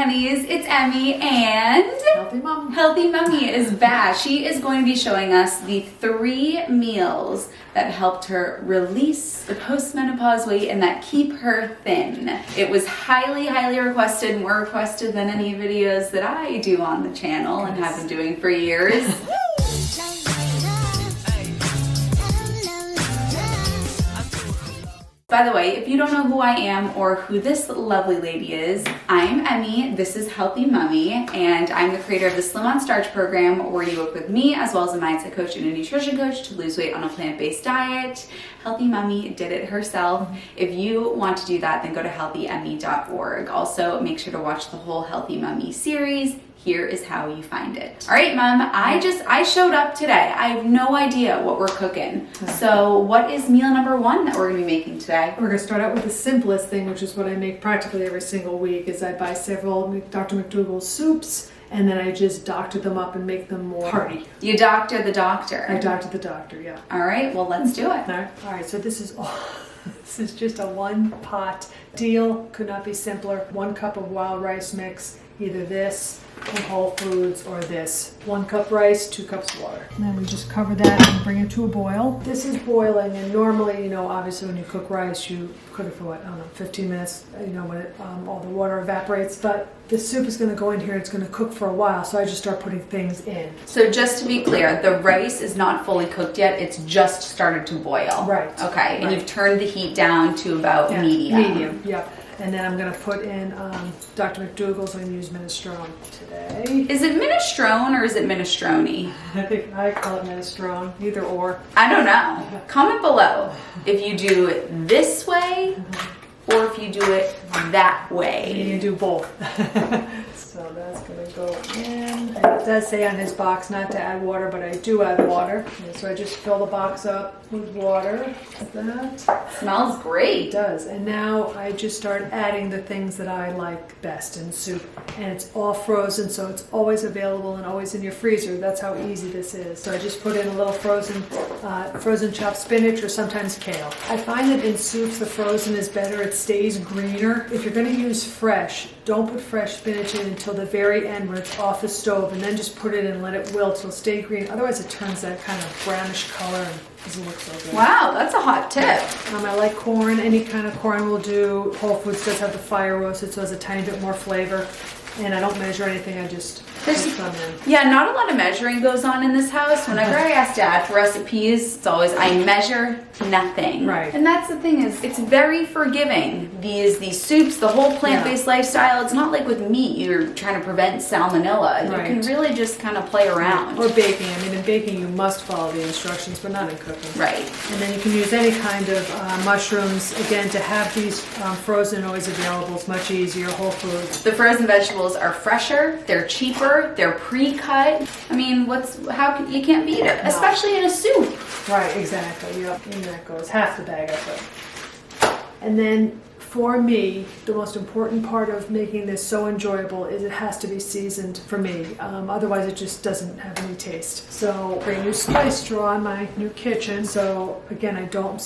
Hunnies, it's Emmie and Healthy Mom. Healthy Mummy is back. She is going to be showing us the 3 meals that helped her release the postmenopause weight and that keep her thin. It was highly, highly requested, more requested than any videos that I do on the channel and have been doing for years. By the way, if you don't know who I am or who this lovely lady is, I'm Emmie, this is Healthy Mummy, and I'm the creator of the Slim on Starch program where you work with me as well as a mindset coach and a nutrition coach to lose weight on a plant-based diet. Healthy Mummy did it herself. If you want to do that, then go to healthyemmie.org. Also, make sure to watch the whole Healthy Mummy series. Here is how you find it. All right, Mom, I showed up today. I have no idea what we're cooking. So what is meal number 1 that we're gonna be making today? We're gonna start out with the simplest thing, which is what I make practically every single week, is I buy several Dr. McDougall soups, and then I just doctor them up and make them more hearty. You doctor the doctor. I doctor the doctor, yeah. All right, well, let's do it. All right, so this is this is just a 1-pot deal. Could not be simpler. 1 cup of wild rice mix, either this from Whole Foods or this. 1 cup rice, 2 cups water. And then we just cover that and bring it to a boil. This is boiling, and normally, you know, obviously when you cook rice, you cook it for what, I don't know, 15 minutes, you know, when it, all the water evaporates. But the soup is gonna go in here, it's gonna cook for a while, so I just start putting things in. So just to be clear, the rice is not fully cooked yet, it's just started to boil. Right. Okay, and right. you've turned the heat down to about medium. Medium, yeah. And then I'm going to put in Dr. McDougall's. I'm going to use minestrone today. Is it minestrone or is it minestrone? I think I call it minestrone, either or. I don't know. Comment below if you do it this way or if you do it that way. You can do both. So that's going to go in. And it does say on his box not to add water, but I do add water. And so I just fill the box up with water, like that. Smells great. It does. And now I just start adding the things that I like best in soup. And it's all frozen, so it's always available and always in your freezer. That's how easy this is. So I just put in a little frozen chopped spinach or sometimes kale. I find that in soups the frozen is better. It stays greener. If you're going to use fresh, don't put fresh spinach in until the very end when it's off the stove, and then just put it in and let it wilt. It'll stay green. Otherwise it turns that kind of brownish color and doesn't look so good. Wow, that's a hot tip. I like corn. Any kind of corn will do. Whole Foods does have the fire roasted, so it has a tiny bit more flavor. And I don't measure anything, I just put some in. Yeah, not a lot of measuring goes on in this house. Whenever I ask Dad for recipes, it's always I measure nothing. Right. And that's the thing, is it's very forgiving. These soups, the whole plant-based lifestyle, it's not like with meat you're trying to prevent salmonella. Right. You can really just kind of play around. Or baking. I mean, in baking you must follow the instructions, but not in cooking. Right. And then you can use any kind of mushrooms. Again, to have these frozen always available is much easier. Whole Foods. The frozen vegetables are fresher, they're cheaper, they're pre-cut. I mean, you can't beat it, especially in a soup. Right, exactly. Yep. And that goes half the bag of it. And then for me, the most important part of making this so enjoyable is it has to be seasoned for me. Otherwise, it just doesn't have any taste. So, bring new spice drawer on my new kitchen. So again, I don't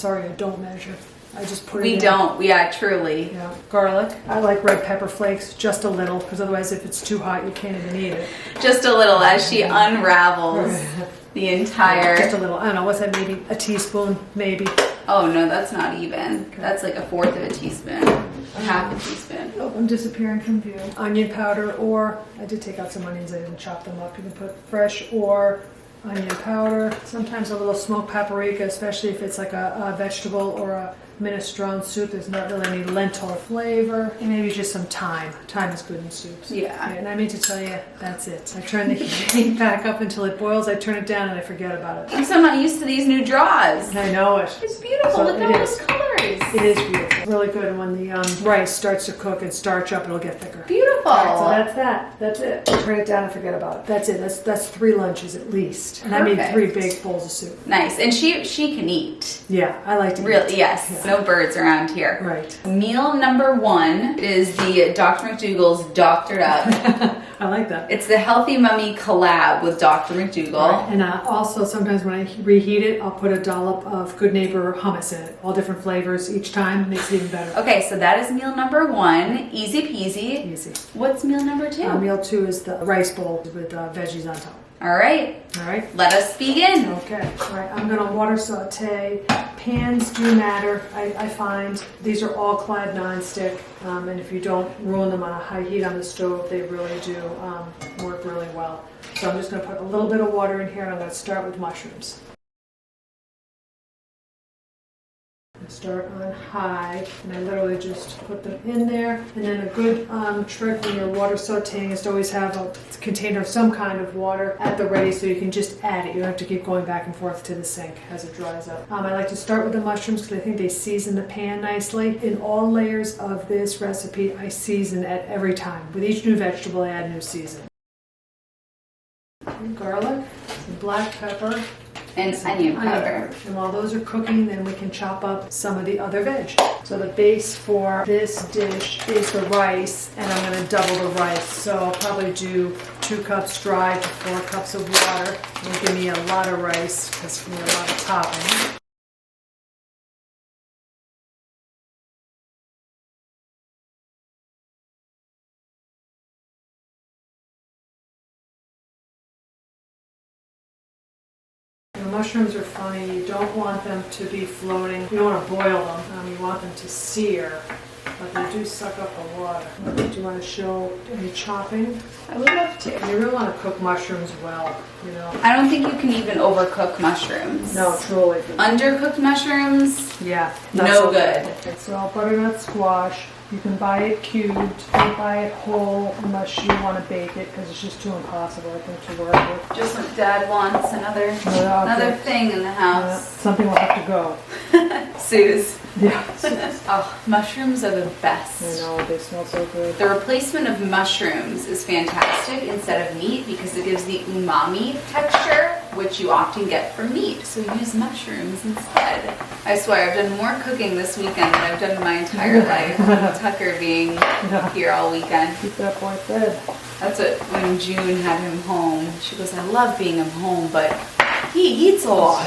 measure. I just put it in. We don't, yeah, truly. Yeah, garlic. I like red pepper flakes, just a little, because otherwise if it's too hot, you can't even eat it. Just a little as she unravels the entire... Just a little, I don't know, what's that, maybe a teaspoon, maybe. Oh no, that's not even. Okay. That's like 1/4 of a teaspoon, half a teaspoon. Oh, I'm disappearing from view. Onion powder, or I did take out some onions, I didn't chop them up. You can put fresh or onion powder. Sometimes a little smoked paprika, especially if it's like a vegetable or a minestrone soup. There's not really any lentil flavor. And maybe just some thyme. Thyme is good in soups. Yeah. And I mean to tell you, that's it. I turn the heat back up until it boils. I turn it down and I forget about it. I'm so not used to these new draws. I know it. It's beautiful. So Look at all those colors. It is beautiful. Really good. And when the rice starts to cook and starch up, it'll get thicker. Beautiful. Right, so that's that. That's it. Turn it down and forget about it. That's it. That's 3 lunches at least. And Perfect. I mean 3 big bowls of soup. Nice. And she can eat. Yeah, I like to eat. Really, yes. Yeah. No birds around here. Right. Meal number 1 is the Dr. McDougall's Doctored Up. I like that. It's the Healthy Mummy collab with Dr. McDougall. Right. And also sometimes when I reheat it, I'll put a dollop of Good Neighbor hummus in it. All different flavors. flavors each time. Makes it even better. Okay, so that is meal number 1. Easy peasy. Easy. What's meal number 2? Meal 2 is the rice bowl with veggies on top. All right. All right. Let us begin. Okay. All right. I'm going to water saute. Pans do matter. I find these are all Clyde non-stick, and if you don't ruin them on a high heat on the stove, they really do work really well. So I'm just going to put a little bit of water in here, and I'm going to start with mushrooms. Start on high, and I literally just put them in there. And then a good trick when you're water sauteing is to always have a container of some kind of water at the ready, so you can just add it. You don't have to keep going back and forth to the sink as it dries up. I like to start with the mushrooms because I think they season the pan nicely. In all layers of this recipe, I season at every time. With each new vegetable, I add new season. Garlic, some black pepper, and onion powder. And while those are cooking, then we can chop up some of the other veg. So the base for this dish is the rice, and I'm going to double the rice. So I'll probably do 2 cups dry to 4 cups of water. It'll give me a lot of rice because we need a lot of topping. Mushrooms are funny. You don't want them to be floating. You don't want to boil them. You want them to sear, but they do suck up the water. Do you want to show any chopping? I would love to. You really want to cook mushrooms well, you know. I don't think you can even overcook mushrooms. No, truly. Undercooked mushrooms? Yeah. No good. Okay, so butternut squash. You can buy it cubed. Don't buy it whole unless you want to bake it because it's just too impossible, I think, to work with. Just what Dad wants, another thing in the house. Something will have to go. Suze. Yeah. Oh, mushrooms are the best. I know, they smell so good. The replacement of mushrooms is fantastic instead of meat because it gives the umami texture, which you often get from meat. So use mushrooms instead. I swear, I've done more cooking this weekend than I've done in my entire life. Tucker being here all weekend. Keep that boy fed. That's what, when June had him home, she goes, I love being him home, but he eats a lot.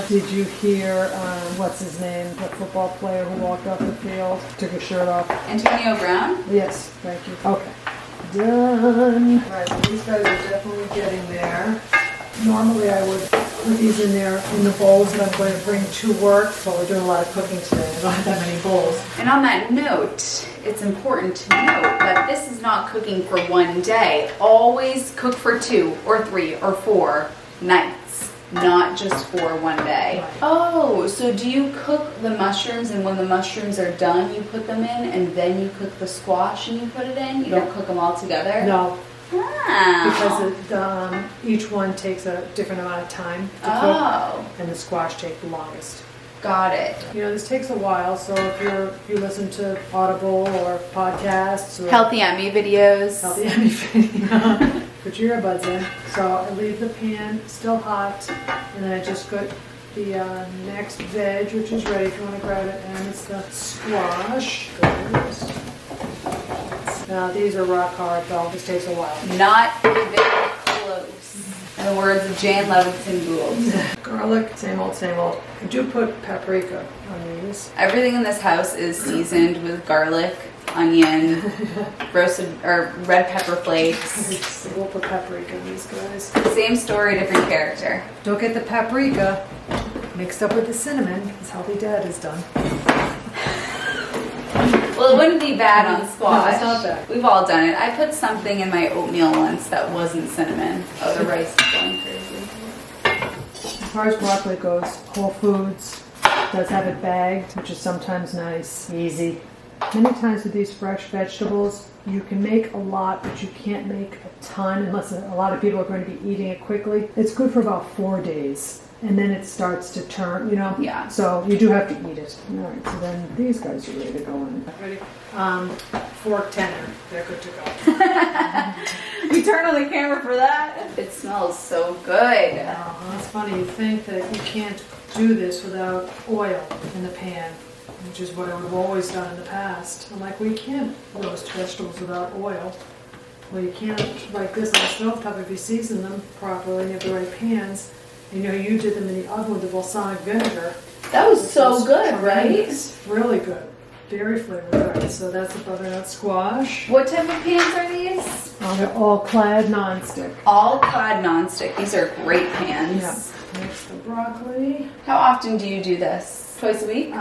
Did you hear, what's his name, the football player who walked off the field, took his shirt off? Antonio Brown? Yes, thank you. Okay. Done. All right, so these guys are definitely getting there. Normally I would put these in there in the bowls that I'm going to bring to work, but we're doing a lot of cooking today. I don't have that many bowls. And on that note, it's important to note that this is not cooking for one day. Always cook for 2 or 3 or 4 nights, not just for one day. Right. Oh, so do you cook the mushrooms and when the mushrooms are done, you put them in and then you cook the squash and you put it in? You don't cook them all together? No. Wow. Because each one takes a different amount of time to cook, and the squash take the longest. Got it. You know, this takes a while, so if you listen to Audible or podcasts or Healthy Emmie videos. Healthy Emmie video, put your earbuds in. So I leave the pan still hot, and then I just put the next veg, which is ready if you want to grab it, and it's the squash. Now these are rock hard though, this takes a while. Not even close. In the words of Jan Levinson Gould. Garlic, same old, same old. I do put paprika on these. Everything in this house is seasoned with garlic, onion, roasted or red pepper flakes. We'll put paprika in these guys. Same story, different character. Don't get the paprika mixed up with the cinnamon, as Healthy Dad has done. Well, it wouldn't be bad on squash. No, it's not bad. We've all done it. I put something in my oatmeal once that wasn't cinnamon. Oh, the rice is going crazy. As far as broccoli goes, Whole Foods does have it bagged, which is sometimes nice, easy. Many times with these fresh vegetables, you can make a lot, but you can't make a ton unless a lot of people are going to be eating it quickly. It's good for about 4 days. And then it starts to turn, you know? Yeah. So you do have to eat it. All right, so then these guys are ready to go in. Ready? Fork tender. They're good to go. We turn on the camera for that. It smells so good. It's funny, you think that you can't do this without oil in the pan, which is what I would have always done in the past. I'm like, well, you can't roast vegetables without oil. Well, you can't like this on the stovetop if you season them properly and you have the right pans. You know, you did them in the oven with the balsamic vinegar. That was so good, right? It's really good. Very flavorful. Right, so that's the butternut squash. What type of pans are these? Oh, they're all clad nonstick. All clad nonstick. These are great pans. Yeah. Next, the broccoli. How often do you do this? Twice a week?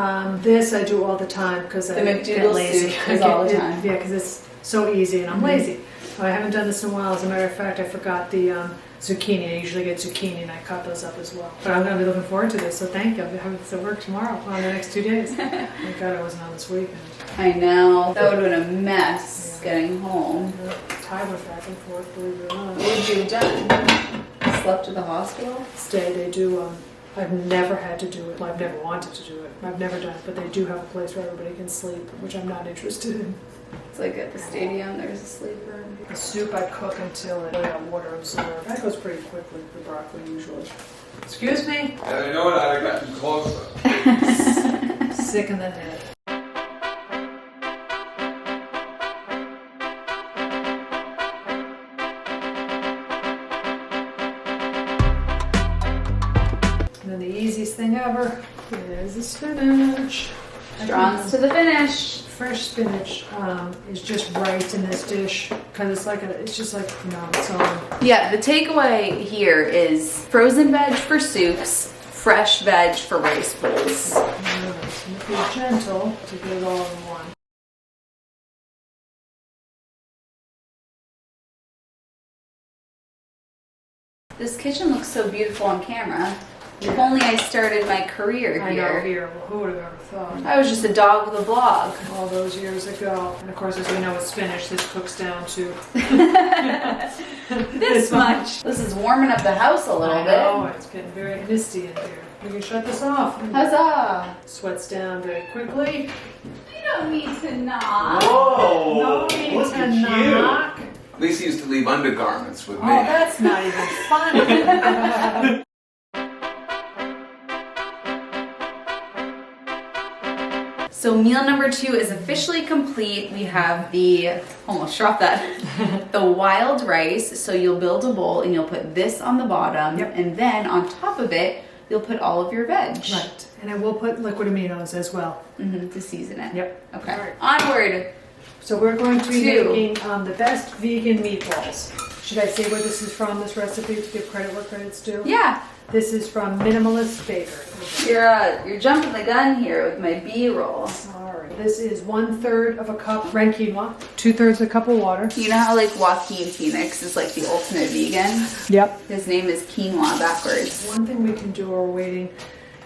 This I do all the time because I McDougall get lazy. Soup is all the time. Yeah, because it's so easy and I'm lazy. I haven't done this in a while. As a matter of fact, I forgot the zucchini. I usually get zucchini and I cut those up as well. But I'm going to be looking forward to this, so thank you. I'll be having this at work tomorrow on the next 2 days. Thank God I wasn't on this weekend. I know. That would have been a mess getting home. Time went back and forth, believe it or not. What would you have done? Slept at the hospital? Stay, they do, I've never had to do it. Well, I've never wanted to do it. I've never done it, but they do have a place where everybody can sleep, which I'm not interested in. It's like at the stadium, there's a sleeper. The soup I cook until it water absorbs. That goes pretty quickly, the broccoli usually. Excuse me? Yeah, I know it, I'd have gotten closer. Sick in the head. And then the easiest thing ever is the spinach. Strong's to the finish. Fresh spinach is just right in this dish because it's just like, its own. Yeah, the takeaway here is frozen veg for soups, fresh veg for rice bowls. And if you're gentle, to get it all in one. This kitchen looks so beautiful on camera. If only I started my career I know, here. here. Well, who would have ever thought? I was just a dog with a blog. All those years ago. And of course, as we know with spinach, this cooks down to This much. This is warming up the house a little I bit. know, it's getting very misty in here. We can shut this off. Huzzah! Sweats down very quickly. You don't need to knock. Whoa! No need look to at you. knock. Lisa used to leave undergarments with me. Oh, that's not even funny. So meal number 2 is officially complete. We have almost dropped that, the wild rice. So you'll build a bowl and you'll put this on the bottom. Yep. And then on top of it, you'll put all of your veg. Right. And I will put liquid aminos as well. To season it. Yep. Okay. All right. Onward. So we're going to be 2. making the best vegan meatballs. Should I say where this is from, this recipe, to give credit where credit's due? Yeah. This is from Minimalist Baker. You're jumping the gun here with my B-roll. All right. This is 1/3 of a cup red quinoa, 2/3 a cup of water. You know how like Joaquin Phoenix is like the ultimate vegan? Yep. His name is quinoa backwards. One thing we can do while we're waiting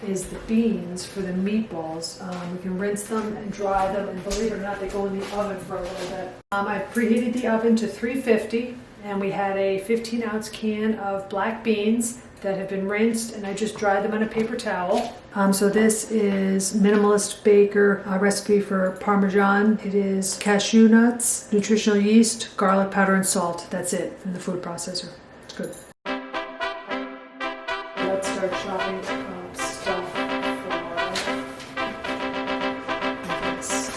is the beans for the meatballs. We can rinse them and dry them, and believe it or not, they go in the oven for a little bit. I preheated the oven to 350, and we had a 15-ounce can of black beans that have been rinsed, and I just dried them on a paper towel. So this is Minimalist Baker recipe for Parmesan. It is cashew nuts, nutritional yeast, garlic powder, and salt. That's it in the food processor. It's good. Let's start chopping stuff for this.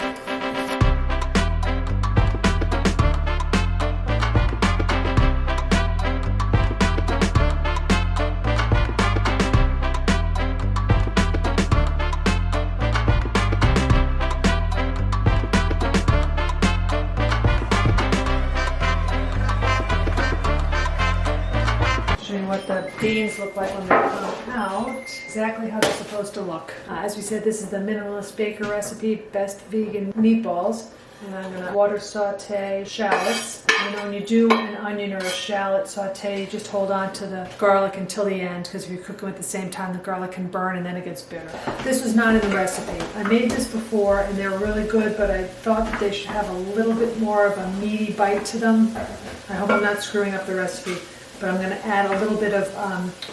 What the beans look like when they come out, exactly how they're supposed to look. As we said, this is the Minimalist Baker recipe, best vegan meatballs. And I'm going to water saute shallots. You know, when you do an onion or a shallot saute, you just hold on to the garlic until the end, because if you cook them at the same time, the garlic can burn and then it gets bitter. This was not in the recipe. I made this before and they were really good, but I thought that they should have a little bit more of a meaty bite to them. I hope I'm not screwing up the recipe. But I'm going to add a little bit of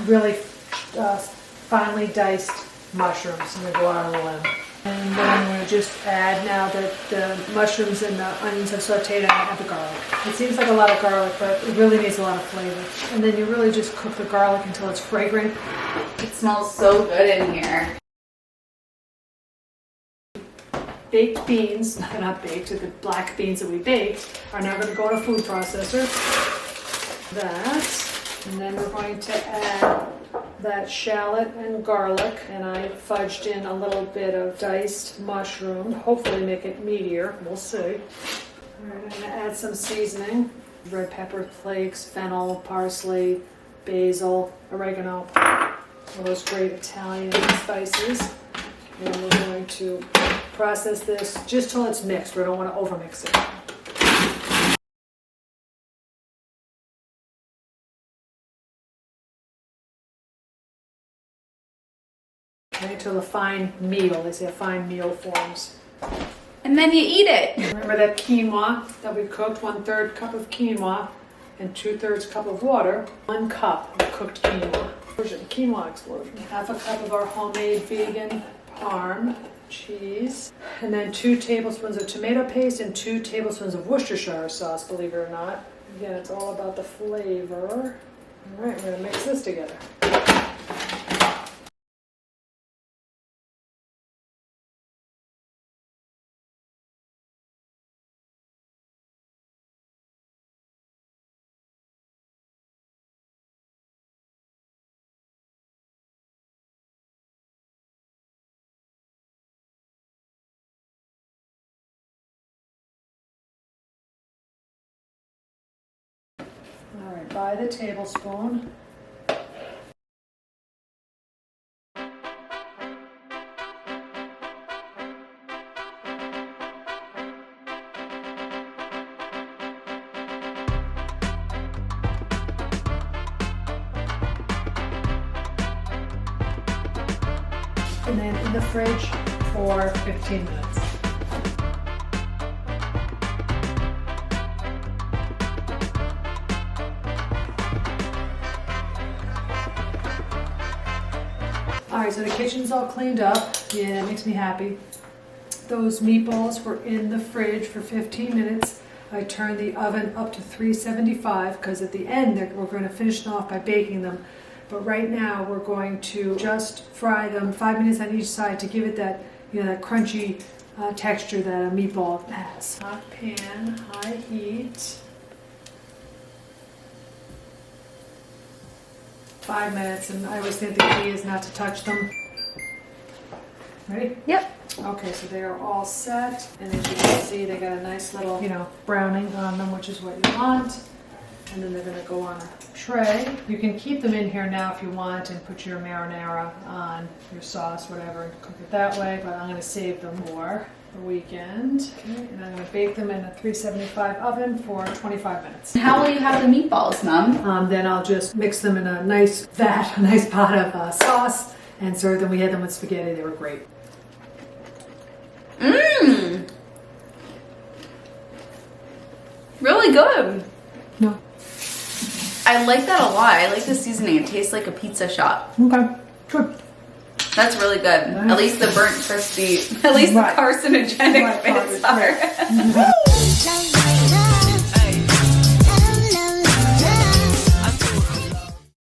really finely diced mushrooms. I'm going to go out on a limb. And then I'm going to just add, now that the mushrooms and the onions have sauteed, I'm going to add the garlic. It seems like a lot of garlic, but it really needs a lot of flavor. And then you really just cook the garlic until it's fragrant. It smells so good in here. Baked beans, not baked, the black beans that we baked, are now going to go in a food processor. That, and then we're going to add that shallot and garlic, and I fudged in a little bit of diced mushroom, hopefully make it meatier, we'll see. All right, I'm gonna add some seasoning, red pepper flakes, fennel, parsley, basil, oregano, all those great Italian spices. And we're going to process this just till it's mixed. We don't want to overmix it. Until a fine meal. They say a fine meal forms. And then you eat it. Remember that quinoa that we cooked? 1/3 cup of quinoa and 2/3 cup of water. 1 cup of cooked quinoa. Quinoa explosion. 1/2 cup of our homemade vegan parm cheese. And then 2 tablespoons of tomato paste and 2 tablespoons of Worcestershire sauce, believe it or not. Again, it's all about the flavor. All right, we're gonna mix this together. All right, by the tablespoon. And then in the fridge for 15 minutes. Alright, so the kitchen's all cleaned up. Yeah, that makes me happy. Those meatballs were in the fridge for 15 minutes. I turned the oven up to 375 because at the end we're going to finish them off by baking them. But right now we're going to just fry them 5 minutes on each side to give it that, that crunchy texture that a meatball has. Hot pan, high heat. 5 minutes, and I always think the key is not to touch them. Ready? Yep. Okay, so they are all set, and as you can see, they got a nice little, browning on them, which is what you want. And then they're going to go on a tray. You can keep them in here now if you want and put your marinara on, your sauce, whatever, and cook it that way, but I'm going to save them for the weekend. Okay, and I'm going to bake them in a 375 oven for 25 minutes. How will you have the meatballs, Mom? Then I'll just mix them in a nice vat, a nice pot of sauce, and serve them. We had them with spaghetti. They were great. Mmm. Really good. No. I like that a lot. I like the seasoning. It tastes like a pizza shop. Okay. Good. That's really good. Nice. At least the burnt crispy, at least Right. the carcinogenic Right, bits right. are.